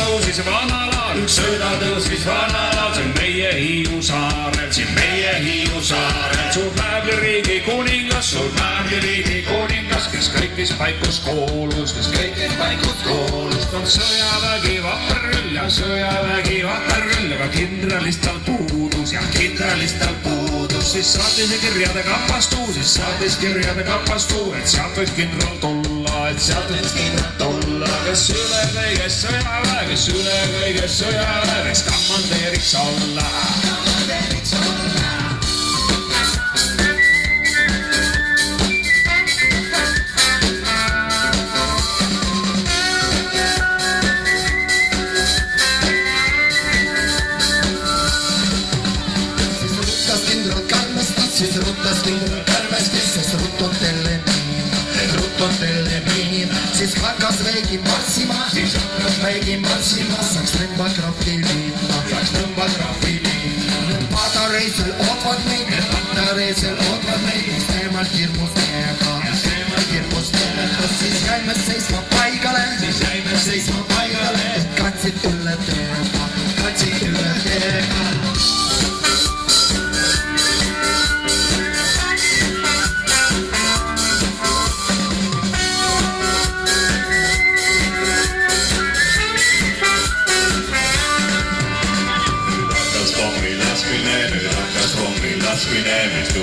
tõusis vanalaal, üks sõda tõusis vanalaal, see on meie Hiiu saarel, siin meie Hiiu saarel. Suur Mäekliriigi kuningas, suur Mäekliriigi kuningas, kes kõigis paikus koolus, kes kõigis paikus koolus. On sõjavägi vapper küll ja sõjavägi vapper küll, aga kindralist tal puudus ja kindralist tal puudus. Siis saatis kirjade kapastuu, siis saatis kirjade kapastuu, et sealt võiks kindral tulla, et sealt võiks kindral tulla. Kes üle kõige sõjaväe, kes üle kõige sõjaväe, kes kommandeeriks olla. Kommandeeriks olla. Siis ruttas kindral Kärvestis, sest rutotelle miin. Siis hakkas veegi marssima, saaks tõmbakrahvi viima, Need patareisel ootvad meid, mis teemalt hirmus teega. Siis jäime seisma paigale, et katsid üle teega. Mis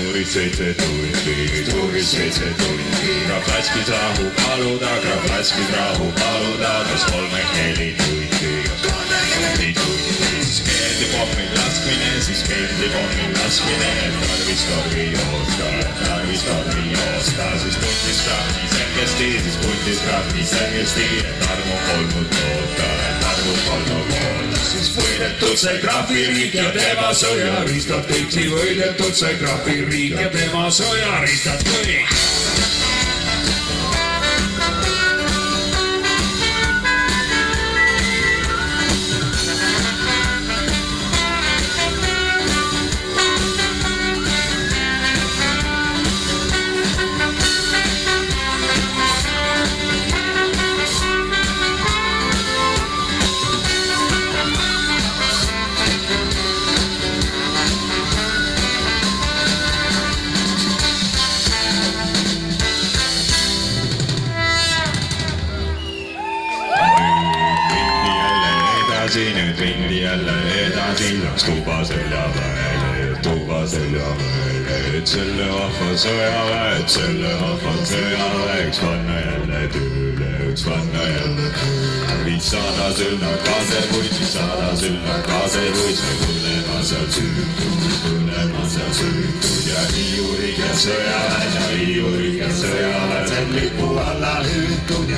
tuurid 7 tundi, Graf Lätskis rahu paluda, kas 3-4 tundi. Siis keeldi pommi laskmine, et tarvis tormi joosta. Siis puntis krahvi selgesti, et armu polnud loota. Siis võidetud sai krahviriik ja tema sõjaristad kõik. Siis võidetud sai krahviriik ja tema sõjaristad kõik. Nüüd rindi jälle edasi, läks tuba selja peale, et selle vahva sõjaväe, üks panna jälle tööle. 500 sõlnad kaasepuid, põlema sealt süütud ja hiiurid ja sõjaväed, lipu alla hüütud.